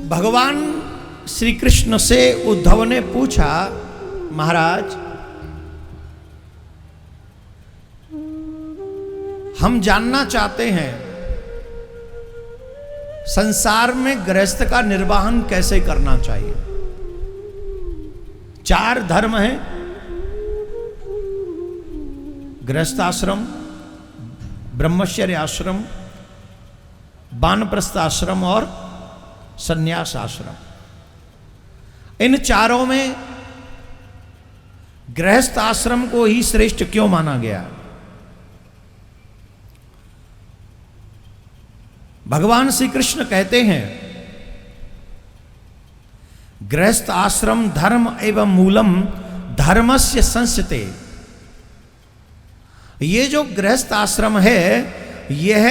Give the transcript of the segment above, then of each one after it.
भगवान श्री कृष्ण से उद्धव ने पूछा, महाराज हम जानना चाहते हैं संसार में गृहस्थ का निर्वाहन कैसे करना चाहिए। 4 धर्म हैं, गृहस्थ आश्रम, ब्रह्मचर्य आश्रम, वानप्रस्थ आश्रम और संन्यास आश्रम। इन चारों में गृहस्थ आश्रम को ही श्रेष्ठ क्यों माना गया? भगवान श्री कृष्ण कहते हैं, गृहस्थ आश्रम धर्म एवं मूलम धर्मस्य संस्यते। ये जो गृहस्थ आश्रम है यह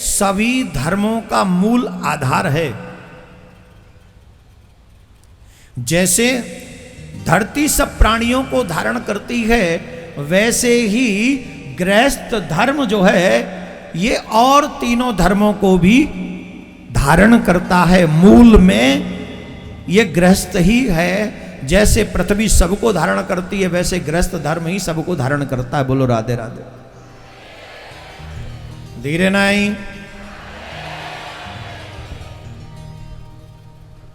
सभी धर्मों का मूल आधार है। जैसे धरती सब प्राणियों को धारण करती है, वैसे ही गृहस्थ धर्म जो है ये और तीनों धर्मों को भी धारण करता है। मूल में ये गृहस्थ ही है। जैसे पृथ्वी सबको धारण करती है, वैसे गृहस्थ धर्म ही सबको धारण करता है। बोलो राधे राधे। धीरे नहीं।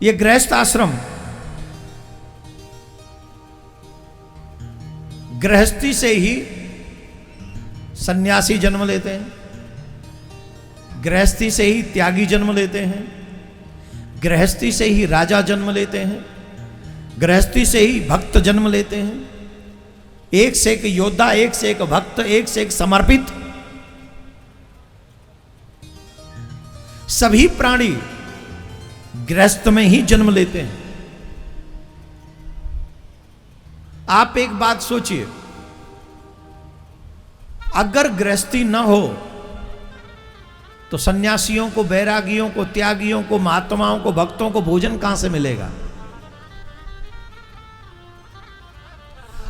ये गृहस्थ आश्रम गृहस्थी से ही सन्यासी जन्म लेते हैं, गृहस्थी से ही त्यागी जन्म लेते हैं, गृहस्थी से ही राजा जन्म लेते हैं, गृहस्थी से ही भक्त जन्म लेते हैं। एक से एक योद्धा, एक से एक भक्त, एक से एक समर्पित। सभी प्राणी गृहस्थ में ही जन्म लेते हैं। आप एक बात सोचिए, अगर गृहस्थी न हो तो सन्यासियों को, बैरागियों को, त्यागियों को, महात्माओं को, भक्तों को भोजन कहां से मिलेगा?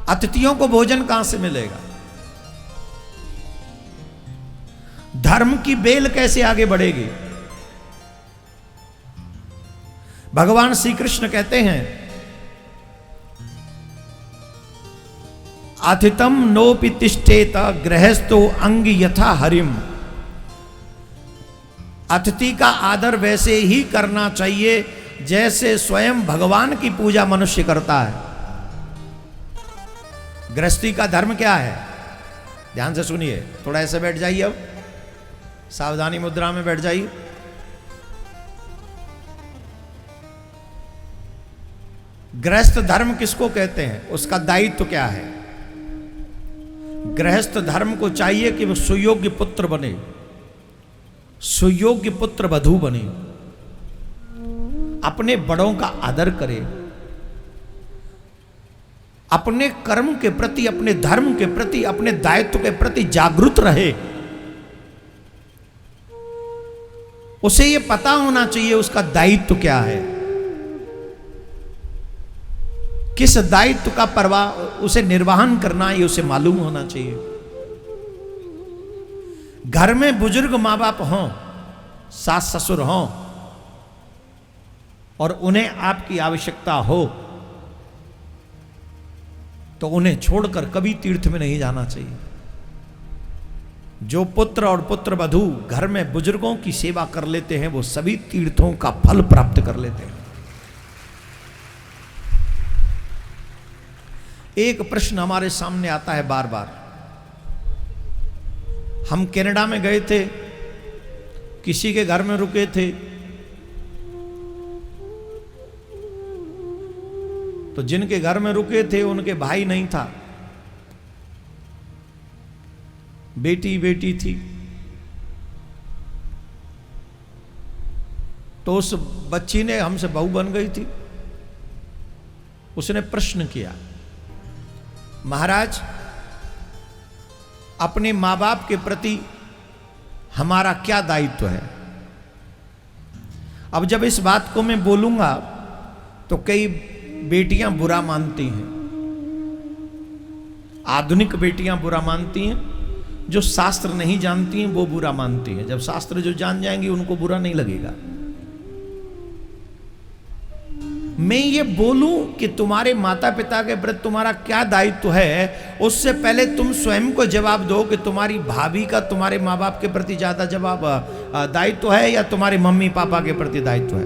अतिथियों को भोजन कहां से मिलेगा? धर्म की बेल कैसे आगे बढ़ेगी? भगवान श्री कृष्ण कहते हैं, अतिथम नोपि तिष्ठेत गृहस्थो अंग यथा हरिम। अतिथि का आदर वैसे ही करना चाहिए जैसे स्वयं भगवान की पूजा मनुष्य करता है। गृहस्थी का धर्म क्या है? ध्यान से सुनिए, थोड़ा ऐसे बैठ जाइए, अब सावधानी मुद्रा में बैठ जाइए। गृहस्थ धर्म किसको कहते हैं? उसका दायित्व क्या है? गृहस्थ धर्म को चाहिए कि वो सुयोग्य पुत्र बने, सुयोग्य पुत्र वधू बने, अपने बड़ों का आदर करे, अपने कर्म के प्रति, अपने धर्म के प्रति, अपने दायित्व के प्रति जागरूक रहे। उसे ये पता होना चाहिए उसका दायित्व क्या है, किस दायित्व का परवाह उसे निर्वहन करना है, उसे मालूम होना चाहिए। घर में बुजुर्ग मां बाप हों, सास ससुर हों, और उन्हें आपकी आवश्यकता हो तो उन्हें छोड़कर कभी तीर्थ में नहीं जाना चाहिए। जो पुत्र और पुत्र वधू घर में बुजुर्गों की सेवा कर लेते हैं वो सभी तीर्थों का फल प्राप्त कर लेते हैं। एक प्रश्न हमारे सामने आता है बार बार। हम कनाडा में गए थे, किसी के घर में रुके थे, तो जिनके घर में रुके थे उनके भाई नहीं था, बेटी बेटी थी। तो उस बच्ची ने हमसे बहू बन गई थी। उसने प्रश्न किया, महाराज अपने मां बाप के प्रति हमारा क्या दायित्व है? अब जब इस बात को मैं बोलूंगा तो कई बेटियां बुरा मानती हैं, आधुनिक बेटियां बुरा मानती हैं, जो शास्त्र नहीं जानती हैं वो बुरा मानती हैं। जब शास्त्र जो जान जाएंगी उनको बुरा नहीं लगेगा। मैं ये बोलूं कि तुम्हारे माता पिता के प्रति तुम्हारा क्या दायित्व है, उससे पहले तुम स्वयं को जवाब दो कि तुम्हारी भाभी का तुम्हारे माँ बाप के प्रति ज्यादा दायित्व है या तुम्हारे मम्मी पापा के प्रति दायित्व है?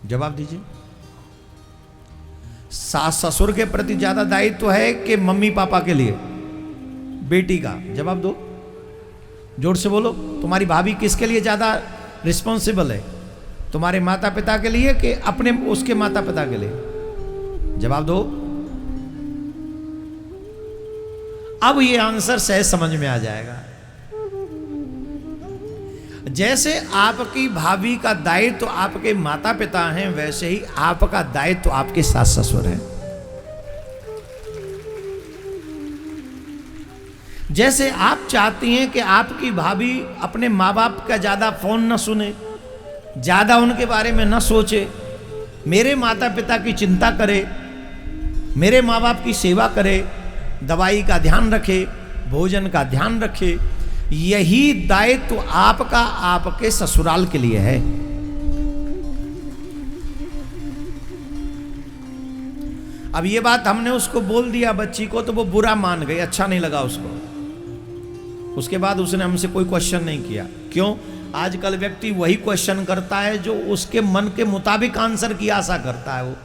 जवाब दीजिए। सास ससुर के प्रति ज्यादा दायित्व है कि मम्मी पापा के लिए बेटी का? जवाब दो, जोर से बोलो। तुम्हारी भाभी किसके लिए ज्यादा रिस्पॉन्सिबल है, तुम्हारे माता पिता के लिए कि अपने उसके माता पिता के लिए? जवाब दो। अब ये आंसर सहज समझ में आ जाएगा। जैसे आपकी भाभी का दायित्व आपके माता पिता हैं, वैसे ही आपका दायित्व आपके सास ससुर हैं। जैसे आप चाहती हैं कि आपकी भाभी अपने माँ बाप का ज्यादा फोन न सुने, ज्यादा उनके बारे में न सोचे, मेरे माता पिता की चिंता करे, मेरे माँ बाप की सेवा करे, दवाई का ध्यान रखे, भोजन का ध्यान रखे, यही दायित्व आपका आपके ससुराल के लिए है। अब ये बात हमने उसको बोल दिया बच्ची को, तो वो बुरा मान गई, अच्छा नहीं लगा उसको। उसके बाद उसने हमसे कोई क्वेश्चन नहीं किया। क्यों? आजकल व्यक्ति वही क्वेश्चन करता है जो उसके मन के मुताबिक आंसर की आशा करता है। वो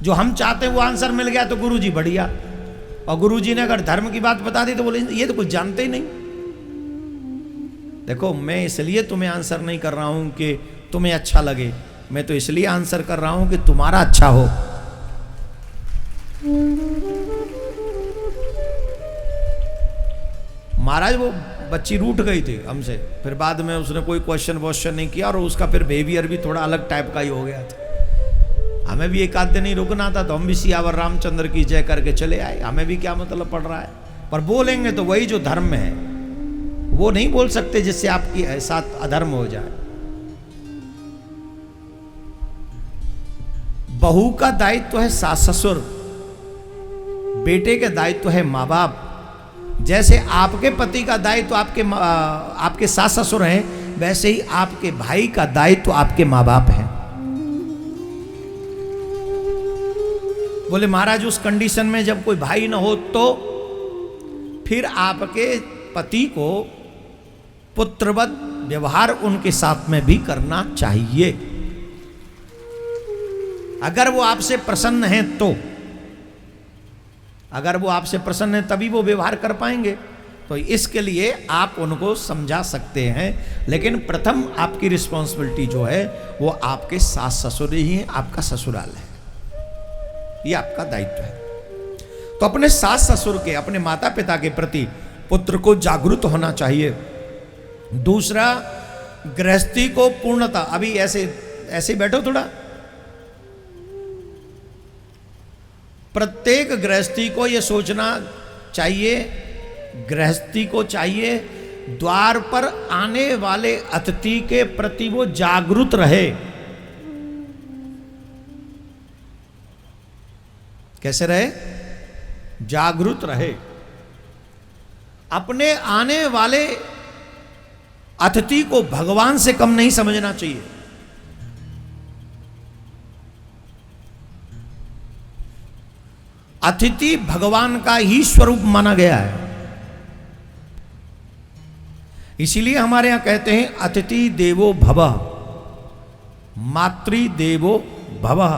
जो हम चाहते हैं वो आंसर मिल गया तो गुरुजी बढ़िया, और गुरुजी ने अगर धर्म की बात बता दी तो बोले ये तो कुछ जानते ही नहीं। देखो, मैं इसलिए तुम्हें आंसर नहीं कर रहा हूं कि तुम्हें अच्छा लगे, मैं तो इसलिए आंसर कर रहा हूं कि तुम्हारा अच्छा हो। महाराज वो बच्ची रूठ गई थी हमसे, फिर बाद में उसने कोई क्वेश्चन नहीं किया और उसका फिर बिहेवियर भी थोड़ा अलग टाइप का ही हो गया था। हमें भी एक आध दिन ही रुकना था, तो हम भी सियावर रामचंद्र की जय करके चले आए। हमें भी क्या मतलब पड़ रहा है, पर बोलेंगे तो वही जो धर्म में है, वो नहीं बोल सकते जिससे आपके साथ अधर्म हो जाए। बहू का दायित्व है सास ससुर, बेटे के दायित्व है माँ बाप। जैसे आपके पति का दायित्व आपके सास ससुर हैं, वैसे ही आपके भाई का दायित्व आपके माँ बाप हैं। बोले महाराज उस कंडीशन में जब कोई भाई ना हो तो फिर आपके पति को पुत्रवत व्यवहार उनके साथ में भी करना चाहिए। अगर वो आपसे प्रसन्न हैं तो, अगर वो आपसे प्रसन्न है तभी वो व्यवहार कर पाएंगे। तो इसके लिए आप उनको समझा सकते हैं, लेकिन प्रथम आपकी रिस्पॉन्सिबिलिटी जो है वो आपके सास ससुर ही हैं, आपका ससुराल है, ये आपका दायित्व है। तो अपने सास ससुर के, अपने माता पिता के प्रति पुत्र को जागरूक होना चाहिए। दूसरा, गृहस्थी को पूर्णता, अभी ऐसे बैठो थोड़ा। प्रत्येक गृहस्थी को यह सोचना चाहिए, गृहस्थी को चाहिए द्वार पर आने वाले अतिथि के प्रति वो जागरूक रहे। कैसे रहे? जागरूक रहे। अपने आने वाले अतिथि को भगवान से कम नहीं समझना चाहिए। अतिथि भगवान का ही स्वरूप माना गया है। इसीलिए हमारे यहां कहते हैं अतिथि देवो भवः, मातृ देवो भवः,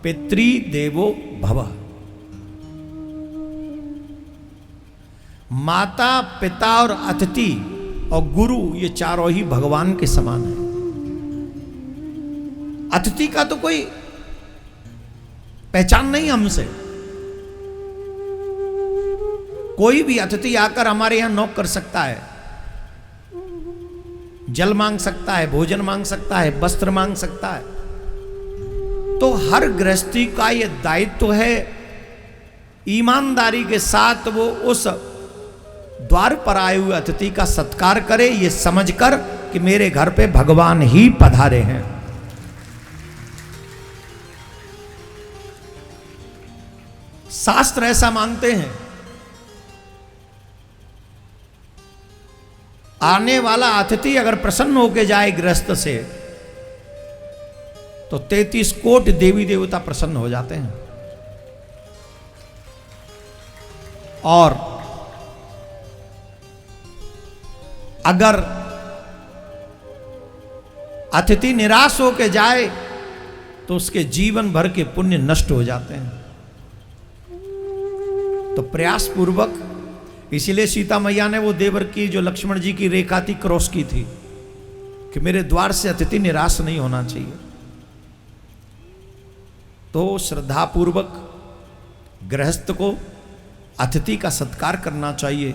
पितृ देवो भवः। माता, पिता और अतिथि और गुरु, ये चारों ही भगवान के समान है। अतिथि का तो कोई पहचान नहीं हमसे। कोई भी अतिथि आकर हमारे यहां नॉक कर सकता है, जल मांग सकता है, भोजन मांग सकता है, वस्त्र मांग सकता है। तो हर गृहस्थी का यह दायित्व है ईमानदारी के साथ वो उस द्वार पर आए हुए अतिथि का सत्कार करे, ये समझकर कि मेरे घर पे भगवान ही पधारे हैं। शास्त्र ऐसा मानते हैं। आने वाला अतिथि अगर प्रसन्न होकर जाए गृहस्थ से, तो 33 कोटि देवी देवता प्रसन्न हो जाते हैं। और अगर अतिथि निराश होकर जाए तो उसके जीवन भर के पुण्य नष्ट हो जाते हैं। तो प्रयास पूर्वक, इसीलिए सीता मैया ने वो देवर की जो लक्ष्मण जी की रेखा थी क्रॉस की थी कि मेरे द्वार से अतिथि निराश नहीं होना चाहिए। तो श्रद्धा पूर्वक गृहस्थ को अतिथि का सत्कार करना चाहिए।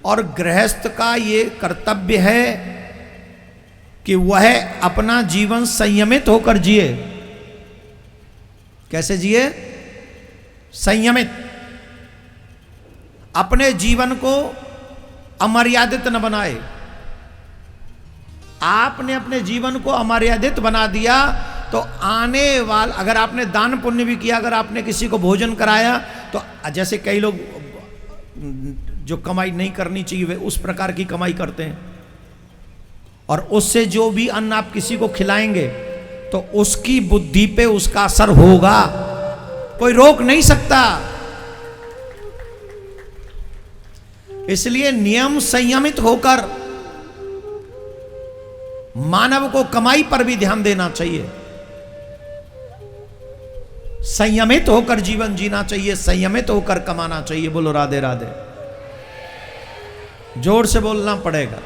और गृहस्थ का ये कर्तव्य है कि वह अपना जीवन संयमित होकर जिए। कैसे जिए? संयमित। अपने जीवन को अमर्यादित न बनाए। आपने अपने जीवन को अमर्यादित बना दिया तो आने वाला, अगर आपने दान पुण्य भी किया, अगर आपने किसी को भोजन कराया, तो जैसे कई लोग जो कमाई नहीं करनी चाहिए वे उस प्रकार की कमाई करते हैं, और उससे जो भी अन्न आप किसी को खिलाएंगे तो उसकी बुद्धि पे उसका असर होगा, कोई रोक नहीं सकता। इसलिए नियम संयमित होकर मानव को कमाई पर भी ध्यान देना चाहिए। संयमित होकर जीवन जीना चाहिए, संयमित होकर कमाना चाहिए। बोलो राधे राधे। जोर से बोलना पड़ेगा।